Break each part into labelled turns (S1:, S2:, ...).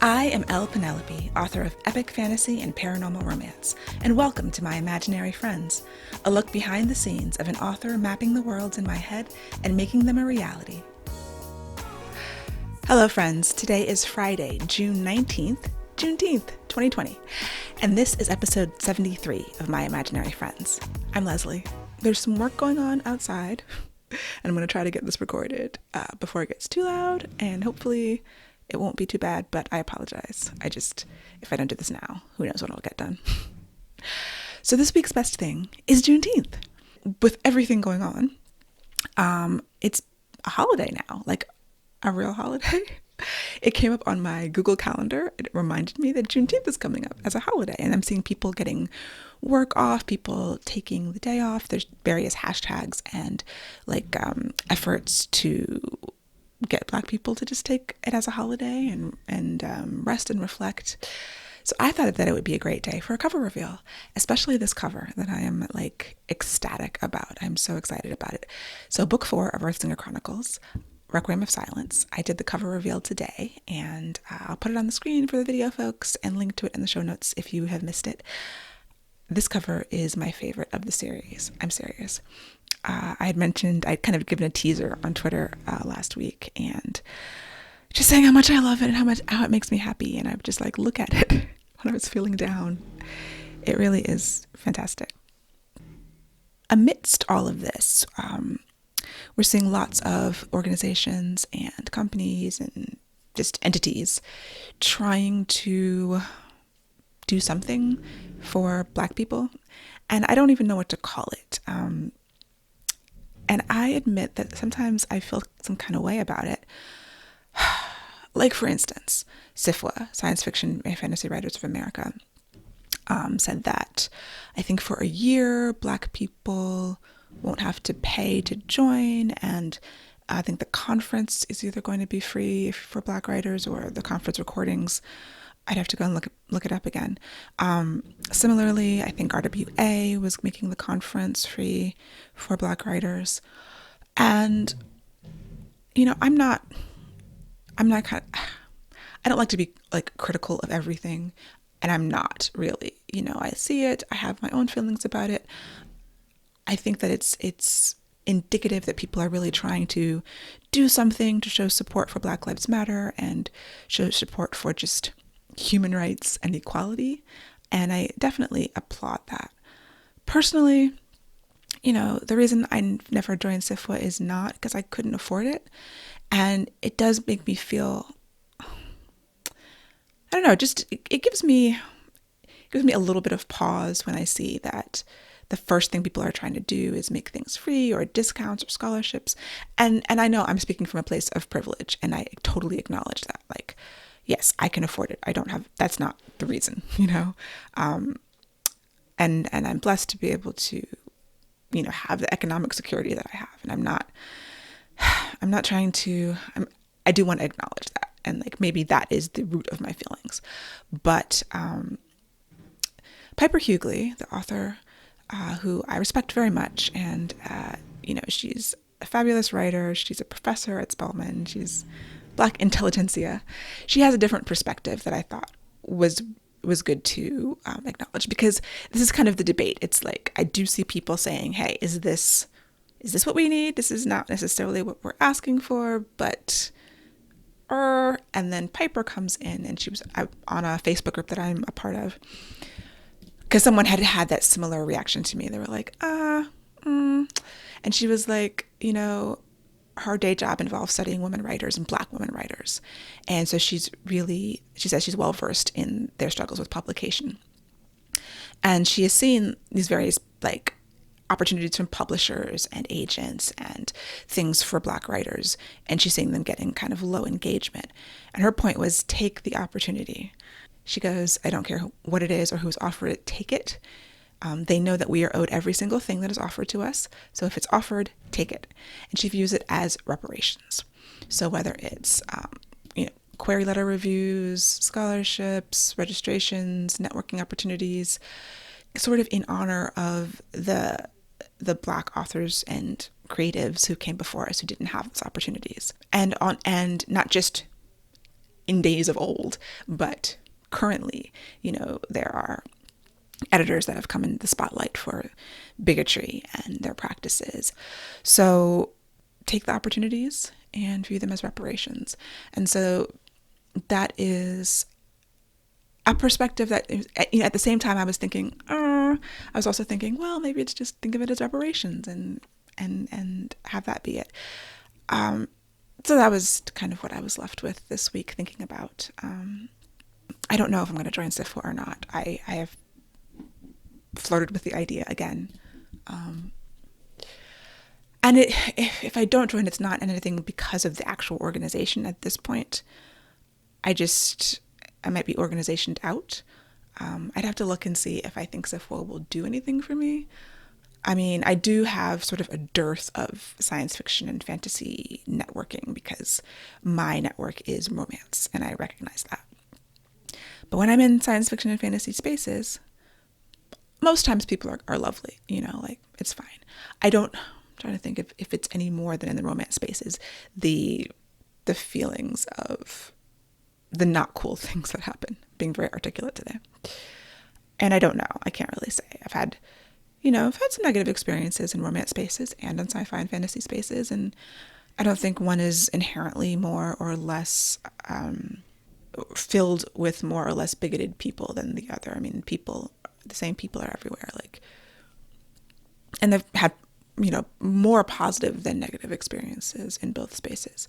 S1: I am Penelope, author of epic fantasy and paranormal romance, and welcome to my imaginary friends, a look behind the scenes of an author mapping the worlds in my head and making them a reality. Hello friends, today is Friday, June 19th, Juneteenth, 2020, and this is episode 73 of My Imaginary Friends. I'm Leslie. There's some work going on outside, and I'm going to try to get this recorded before it gets too loud, and hopefully it won't be too bad, but I apologize. If I don't do this now, who knows when I'll get done. So this week's best thing is Juneteenth. With everything going on, it's a holiday now, like a real holiday. It came up on my Google Calendar. It reminded me that Juneteenth is coming up as a holiday, and I'm seeing people getting work off, people taking the day off. There's various hashtags and efforts to get Black people to just take it as a holiday and rest and reflect. So I thought that it would be a great day for a cover reveal, especially this cover that I am ecstatic about. I'm so excited about it. So book 4 of Earthsinger Chronicles, Requiem of Silence. I did the cover reveal today, and I'll put it on the screen for the video folks and link to it in the show notes if you have missed it. This cover is my favorite of the series. I'm serious. I'd kind of given a teaser on Twitter last week, and just saying how much I love it and how it makes me happy. And I would just look at it when I was feeling down. It really is fantastic. Amidst all of this, we're seeing lots of organizations and companies and just entities trying to do something for Black people. And I don't even know what to call it. And I admit that sometimes I feel some kind of way about it. Like, for instance, SFWA, Science Fiction and Fantasy Writers of America, said that I think for a year, Black people won't have to pay to join. And I think the conference is either going to be free for Black writers, or the conference recordings. I'd have to go and look it up again. Similarly, I think RWA was making the conference free for Black writers. And, I don't like to be critical of everything, and I'm not really. I see it. I have my own feelings about it. I think that it's indicative that people are really trying to do something to show support for Black Lives Matter and show support for just human rights and equality, and I definitely applaud that. Personally, the reason I never joined SFWA is not because I couldn't afford it, and it does make me feel, I don't know, just it gives me a little bit of pause when I see that the first thing people are trying to do is make things free or discounts or scholarships, and I know I'm speaking from a place of privilege, and I totally acknowledge that. Yes, I can afford it. That's not the reason, and I'm blessed to be able to, have the economic security that I have. And I'm not trying to, I do want to acknowledge that. And maybe that is the root of my feelings. But Piper Hughley, the author, who I respect very much, and, she's a fabulous writer. She's a professor at Spelman. She's Black intelligentsia. She has a different perspective that I thought was good to acknowledge, because this is kind of the debate. It's I do see people saying, hey, is this what we need? This is not necessarily what we're asking for, but and then Piper comes in, and she was on a Facebook group that I'm a part of, because someone had that similar reaction to me. They were like, and she was like, her day job involves studying women writers and Black women writers. And so she says she's well versed in their struggles with publication. And she has seen these various opportunities from publishers and agents and things for Black writers. And she's seeing them getting kind of low engagement. And her point was, take the opportunity. She goes, I don't care what it is or who's offered it, take it. They know that we are owed every single thing that is offered to us. So if it's offered, take it. And she views it as reparations. So whether it's, query letter reviews, scholarships, registrations, networking opportunities, sort of in honor of the Black authors and creatives who came before us who didn't have those opportunities. And not just in days of old, but currently, there are editors that have come into the spotlight for bigotry and their practices. So take the opportunities and view them as reparations. And so that is a perspective that, at the same time I was thinking, I was also thinking, well, maybe it's just think of it as reparations and have that be it. So that was kind of what I was left with this week thinking about. I don't know if I'm going to join SIFWA or not. I have flirted with the idea again. And if I don't join, it's not anything because of the actual organization at this point. I might be organizationed out. I'd have to look and see if I think SIFWA will do anything for me. I mean, I do have sort of a dearth of science fiction and fantasy networking because my network is romance, and I recognize that. But when I'm in science fiction and fantasy spaces, most times people are lovely, it's fine. I'm trying to think if it's any more than in the romance spaces, the feelings of the not cool things that happen, being very articulate today. And I don't know, I can't really say. I've had some negative experiences in romance spaces and in sci-fi and fantasy spaces, and I don't think one is inherently more or less filled with more or less bigoted people than the other. I mean, the same people are everywhere, and they've had, more positive than negative experiences in both spaces.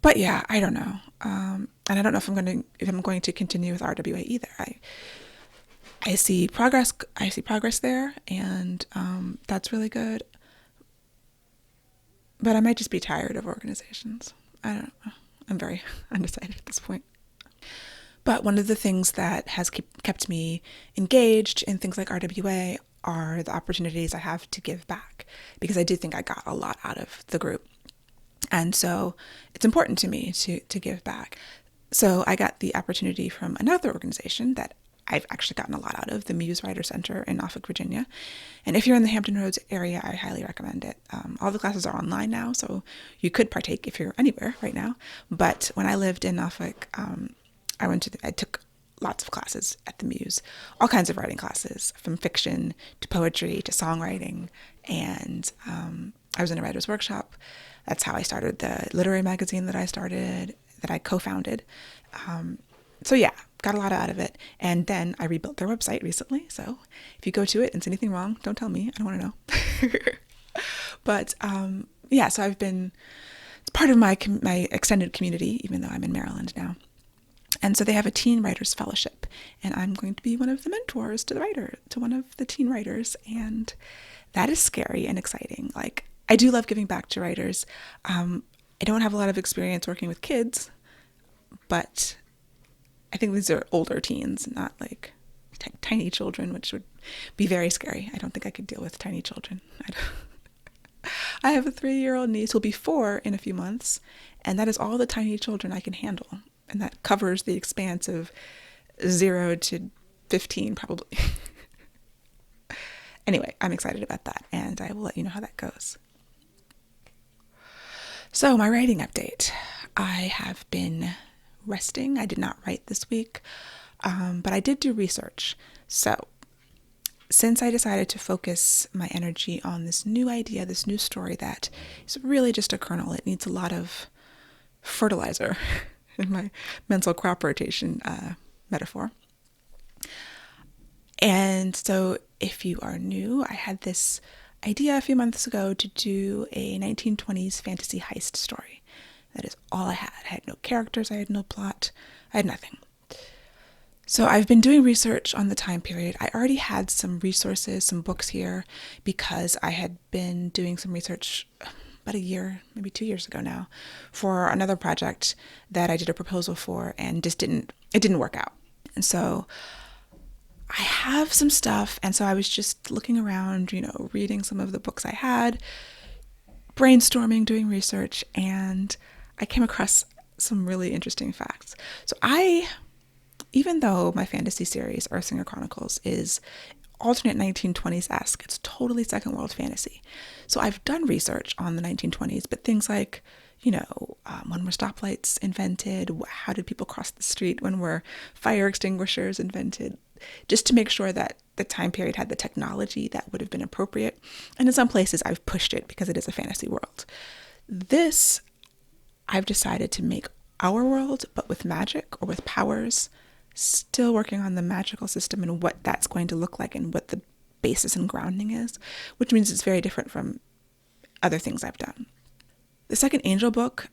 S1: But yeah, I don't know. And I don't know if I'm going to continue with RWA either. I see progress. There, and that's really good. But I might just be tired of organizations. I don't know. I'm very undecided at this point. But one of the things that has kept me engaged in things like RWA are the opportunities I have to give back, because I do think I got a lot out of the group. And so it's important to me to give back. So I got the opportunity from another organization that I've actually gotten a lot out of, the Muse Writer Center in Norfolk, Virginia. And if you're in the Hampton Roads area, I highly recommend it. All the classes are online now, so you could partake if you're anywhere right now. But when I lived in Norfolk, I took lots of classes at the Muse, all kinds of writing classes, from fiction to poetry to songwriting. And I was in a writer's workshop. That's how I started the literary magazine that I co-founded. So yeah, got a lot out of it. And then I rebuilt their website recently. So if you go to it and see anything wrong, don't tell me. I don't want to know. But yeah, so it's part of my extended community, even though I'm in Maryland now. And so they have a teen writers fellowship, and I'm going to be one of the mentors to one of the teen writers. And that is scary and exciting. I do love giving back to writers. I don't have a lot of experience working with kids, but I think these are older teens, not tiny children, which would be very scary. I don't think I could deal with tiny children. I have a 3-year-old niece who'll be 4 in a few months, and that is all the tiny children I can handle. And that covers the expanse of 0 to 15, probably. Anyway, I'm excited about that, and I will let you know how that goes. So, my writing update. I have been resting. I did not write this week, but I did do research. So, since I decided to focus my energy on this new idea, this new story that is really just a kernel, it needs a lot of fertilizer in my mental crop rotation metaphor. And so if you are new, I had this idea a few months ago to do a 1920s fantasy heist story. That is all I had. I had no characters, I had no plot, I had nothing. So I've been doing research on the time period. I already had some resources, some books here, because I had been doing some research about a year, maybe 2 years ago now, for another project that I did a proposal for, and it didn't work out. And so I have some stuff, and so I was just looking around, reading some of the books I had, brainstorming, doing research, and I came across some really interesting facts. So even though my fantasy series, Earthsinger Chronicles, is alternate 1920s-esque, it's totally second world fantasy. So I've done research on the 1920s, but things like, when were stoplights invented? How did people cross the street? When were fire extinguishers invented? Just to make sure that the time period had the technology that would have been appropriate. And in some places, I've pushed it because it is a fantasy world. This, I've decided to make our world, but with magic or with powers, still working on the magical system and what that's going to look like and what the basis and grounding is, which means it's very different from other things I've done. The second Angel book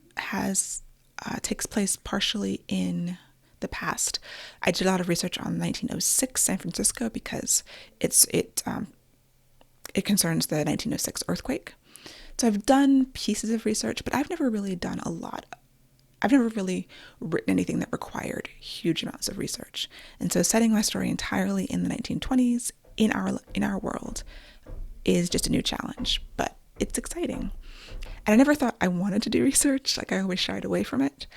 S1: takes place partially in the past. I did a lot of research on 1906 San Francisco because it concerns the 1906 earthquake. So I've done pieces of research, but I've never really done a lot. I've never really written anything that required huge amounts of research. And so setting my story entirely in the 1920s in our world is just a new challenge, but it's exciting. And I never thought I wanted to do research. Like, I always shied away from it,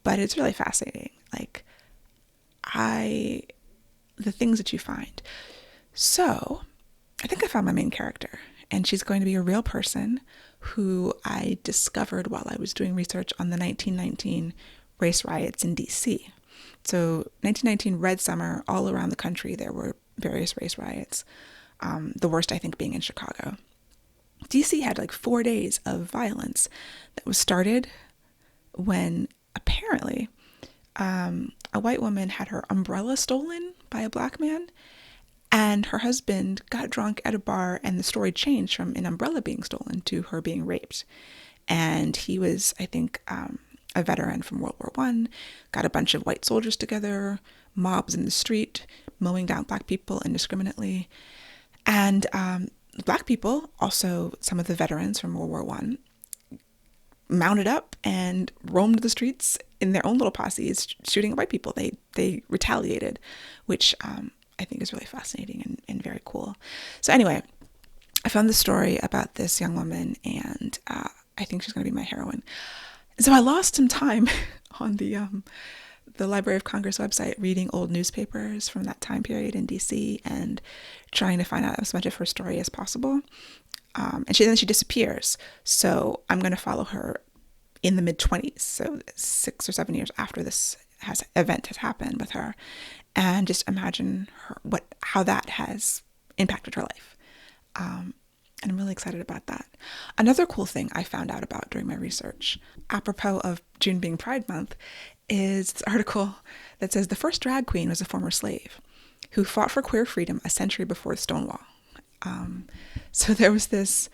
S1: but it's really fascinating. Like, the things that you find. So I think I found my main character, and she's going to be a real person who I discovered while I was doing research on the 1919 race riots in DC. So 1919 Red Summer, all around the country, there were various race riots. The worst, I think, being in Chicago. DC had like 4 days of violence that was started when apparently a white woman had her umbrella stolen by a black man, and her husband got drunk at a bar, and the story changed from an umbrella being stolen to her being raped. And he was, I think, a veteran from World War I, got a bunch of white soldiers together, mobs in the street, mowing down black people indiscriminately. And black people, also some of the veterans from World War I, mounted up and roamed the streets in their own little posses, shooting at white people. They retaliated, which I think is really fascinating and very cool. So anyway, I found this story about this young woman, and I think she's going to be my heroine. So I lost some time on the Library of Congress website reading old newspapers from that time period in DC and trying to find out as much of her story as possible. And then she disappears. So I'm going to follow her in the mid-20s, so 6 or 7 years after this event has happened with her, and just imagine how that has impacted her life. And I'm really excited about that. Another cool thing I found out about during my research, apropos of June being Pride Month, is this article that says the first drag queen was a former slave who fought for queer freedom a century before Stonewall. So there was this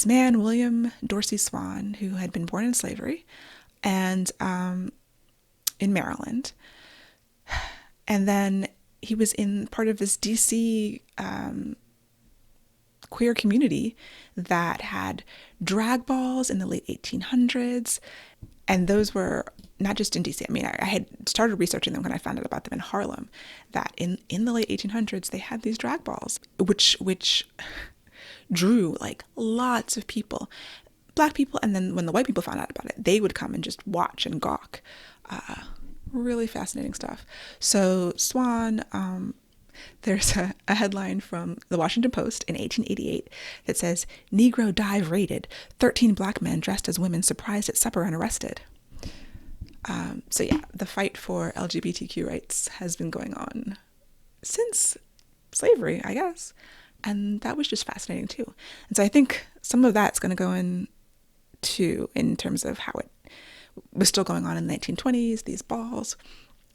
S1: man, William Dorsey Swan, who had been born in slavery and in Maryland. And then he was in part of this DC queer community that had drag balls in the late 1800s. And those were not just in DC. I mean, I had started researching them when I found out about them in Harlem, that in the late 1800s, they had these drag balls, which drew like lots of people, black people. And then when the white people found out about it, they would come and just watch and gawk. Really fascinating stuff. So Swan, there's a headline from the Washington Post in 1888 that says, Negro dive raided, 13 black men dressed as women surprised at supper and arrested. So yeah, the fight for LGBTQ rights has been going on since slavery, I guess. And that was just fascinating too. And so I think some of that's going to go in terms of how it was still going on in the 1920s, these balls.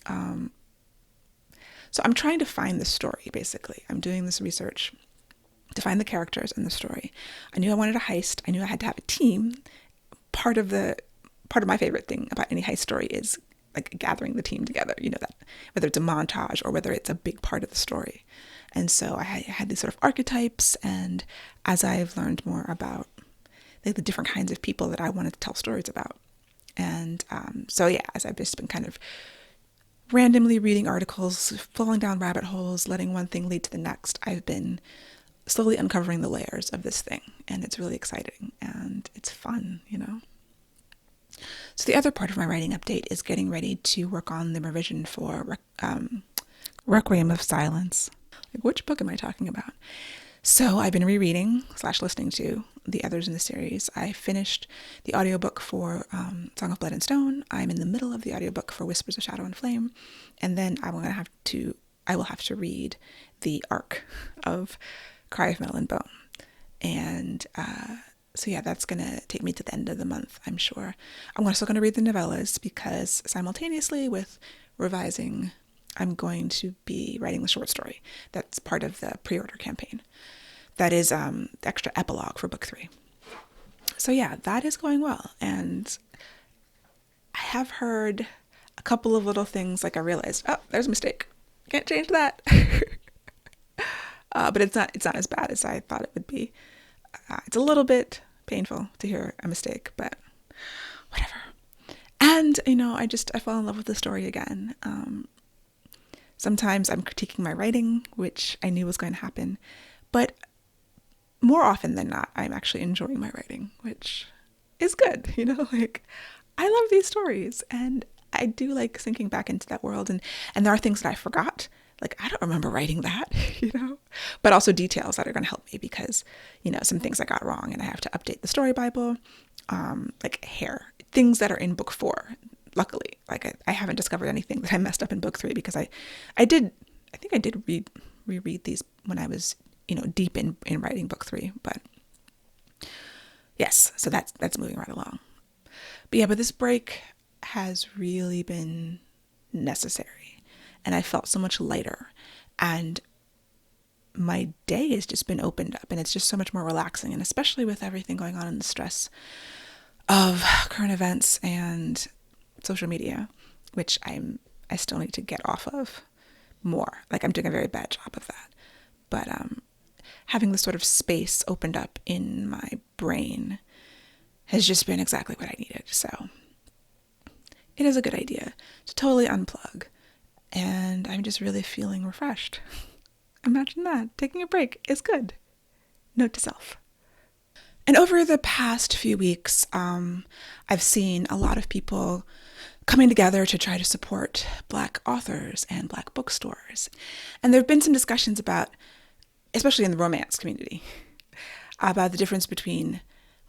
S1: So I'm trying to find the story, basically. I'm doing this research to find the characters in the story. I knew I wanted a heist. I knew I had to have a team. Part of my favorite thing about any heist story is like gathering the team together, that whether it's a montage or whether it's a big part of the story. And so I had these sort of archetypes, and as I've learned more about the different kinds of people that I wanted to tell stories about. And so yeah, as I've just been kind of randomly reading articles, falling down rabbit holes, letting one thing lead to the next, I've been slowly uncovering the layers of this thing, and it's really exciting and it's fun, So the other part of my writing update is getting ready to work on the revision for Requiem of Silence. Like, which book am I talking about? So I've been rereading / listening to the others in the series. I finished the audiobook for Song of Blood and Stone. I'm in the middle of the audiobook for Whispers of Shadow and Flame. And then I will have to read the arc of Cry of Metal and Bone. And so yeah, that's going to take me to the end of the month, I'm sure. I'm also going to read the novellas because simultaneously with revising, I'm going to be writing the short story. That's part of the pre-order campaign. That is the extra epilogue for book 3. So yeah, that is going well. And I have heard a couple of little things, like I realized, oh, there's a mistake. Can't change that. But it's not as bad as I thought it would be. It's a little bit painful to hear a mistake, but whatever. And, I fall in love with the story again. Sometimes I'm critiquing my writing, which I knew was going to happen, but more often than not, I'm actually enjoying my writing, which is good. I love these stories, and I do like sinking back into that world, and there are things that I forgot. Like, I don't remember writing that, but also details that are going to help me because, some things I got wrong and I have to update the story Bible, like hair, things that are in book 4. Luckily, I haven't discovered anything that I messed up in book 3 because I think I did reread these when I was, deep in writing book 3, but yes, so that's moving right along. But this break has really been necessary, and I felt so much lighter, and my day has just been opened up, and it's just so much more relaxing, and especially with everything going on in the stress of current events and social media, which I still need to get off of more. I'm doing a very bad job of that. But having this sort of space opened up in my brain has just been exactly what I needed. So it is a good idea to totally unplug. And I'm just really feeling refreshed. Imagine that. Taking a break is good. Note to self. And over the past few weeks, I've seen a lot of people coming together to try to support Black authors and Black bookstores. And there have been some discussions about, especially in the romance community, about the difference between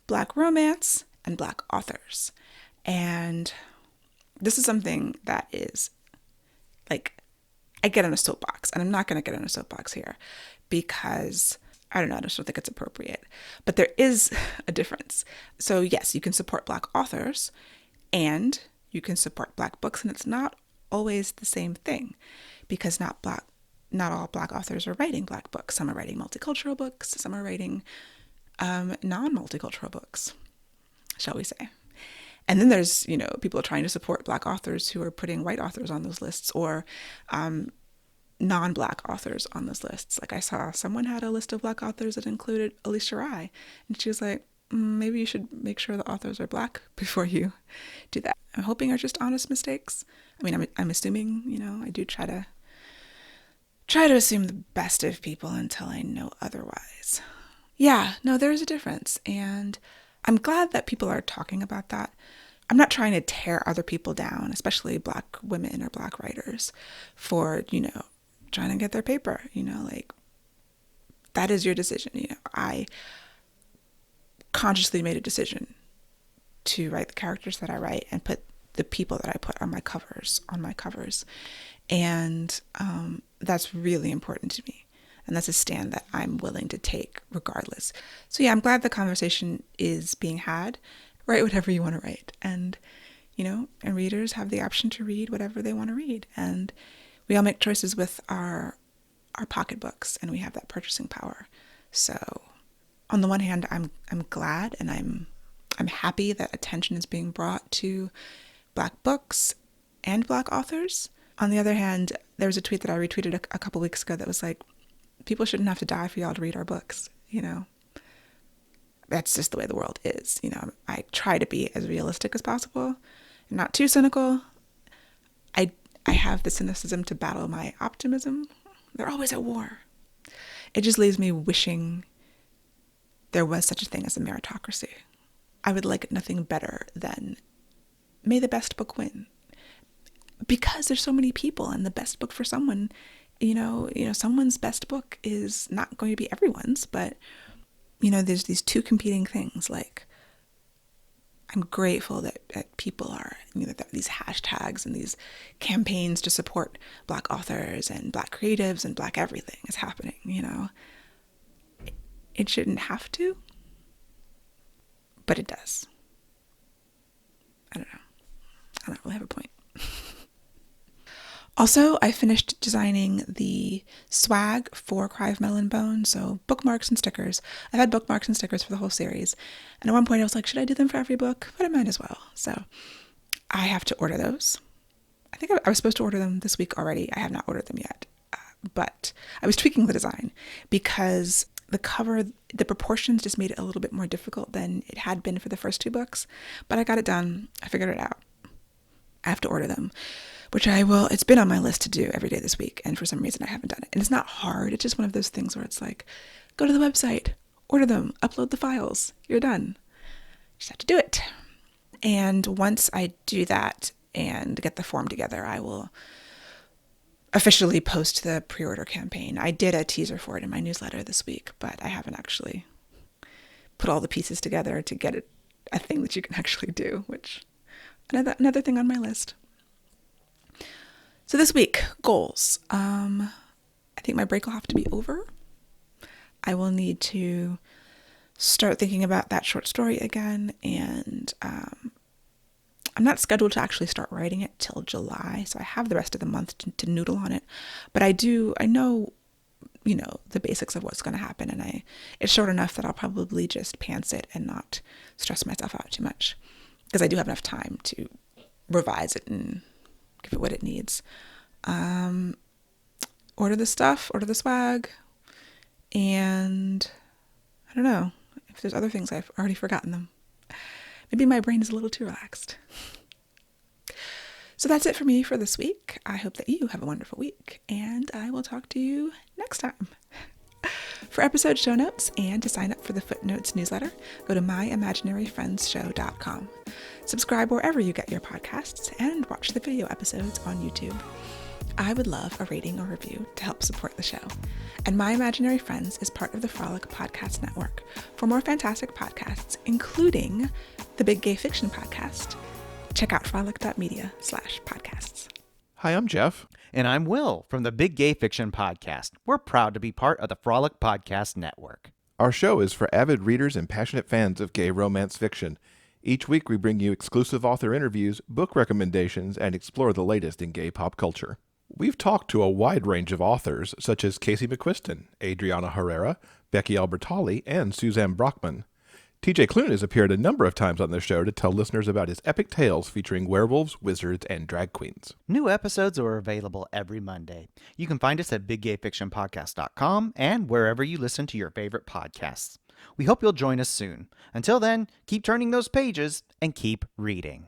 S1: Black romance and Black authors. And this is something that is I get on a soapbox, and I'm not going to get on a soapbox here because I don't know, I just don't think it's appropriate. But there is a difference. So yes, you can support Black authors and you can support Black books, and it's not always the same thing because not all Black authors are writing Black books. Some are writing multicultural books, some are writing non-multicultural books, shall we say. And then there's, people trying to support Black authors who are putting white authors on those lists or non-Black authors on those lists. I saw someone had a list of Black authors that included Alicia Rai, and she was like, maybe you should make sure the authors are Black before you do that. I'm hoping are just honest mistakes. I mean, I'm assuming, I do try to assume the best of people until I know otherwise. Yeah, no, there's a difference. And I'm glad that people are talking about that. I'm not trying to tear other people down, especially Black women or Black writers for, trying to get their paper, that is your decision. I consciously made a decision to write the characters that I write and put the people that I put on my covers. And that's really important to me. And that's a stand that I'm willing to take regardless. So yeah, I'm glad the conversation is being had. Write whatever you want to write. And, and readers have the option to read whatever they want to read. And we all make choices with our pocketbooks, and we have that purchasing power. So on the one hand, I'm glad and I'm happy that attention is being brought to Black books and Black authors. On the other hand, there was a tweet that I retweeted a couple weeks ago that was like, people shouldn't have to die for y'all to read our books, That's just the way the world is. I try to be as realistic as possible and not too cynical. I have the cynicism to battle my optimism. They're always at war. It just leaves me wishing there was such a thing as a meritocracy. I would like nothing better than may the best book win. Because there's so many people, and the best book for someone someone's best book is not going to be everyone's, but, there's these two competing things. Like, I'm grateful that people are, that these hashtags and these campaigns to support Black authors and Black creatives and Black everything is happening, It shouldn't have to, but it does. I don't know. I don't really have a point. Also, I finished designing the swag for Cry of Melon Bone, so bookmarks and stickers. I've had bookmarks and stickers for the whole series, and at one point I was like, should I do them for every book? But I might as well. So I have to order those. I think I was supposed to order them this week already. I have not ordered them yet, but I was tweaking the design because the cover, the proportions just made it a little bit more difficult than it had been for the first two books, but I got it done. I figured it out. I have to order them, which I will. It's been on my list to do every day this week, and for some reason I haven't done it. And it's not hard. It's just one of those things where it's like, go to the website, order them, upload the files, you're done. Just have to do it. And once I do that and get the form together, I will officially post the pre-order campaign. I did a teaser for it in my newsletter this week, but I haven't actually put all the pieces together to get it a thing that you can actually do, which another thing on my list. So this week, goals. I think my break will have to be over. I will need to start thinking about that short story again, and I'm not scheduled to actually start writing it till July, so I have the rest of the month to noodle on it. But I know, the basics of what's going to happen, and it's short enough that I'll probably just pants it and not stress myself out too much, because I do have enough time to revise it and give it what it needs. Order the stuff, order the swag, and I don't know if there's other things. I've already forgotten them. Maybe my brain is a little too relaxed. So that's it for me for this week. I hope that you have a wonderful week, and I will talk to you next time. For episode show notes and to sign up for the Footnotes newsletter, go to myimaginaryfriendsshow.com. Subscribe wherever you get your podcasts and watch the video episodes on YouTube. I would love a rating or review to help support the show. And My Imaginary Friends is part of the Frolic Podcast Network. For more fantastic podcasts, including the Big Gay Fiction Podcast, check out frolic.media/podcasts.
S2: Hi, I'm Jeff.
S3: And I'm Will from the Big Gay Fiction Podcast. We're proud to be part of the Frolic Podcast Network.
S2: Our show is for avid readers and passionate fans of gay romance fiction. Each week we bring you exclusive author interviews, book recommendations, and explore the latest in gay pop culture. We've talked to a wide range of authors such as Casey McQuiston, Adriana Herrera, Becky Albertalli, and Suzanne Brockman. TJ Klune has appeared a number of times on the show to tell listeners about his epic tales featuring werewolves, wizards, and drag queens.
S3: New episodes are available every Monday. You can find us at biggayfictionpodcast.com and wherever you listen to your favorite podcasts. We hope you'll join us soon. Until then, keep turning those pages and keep reading.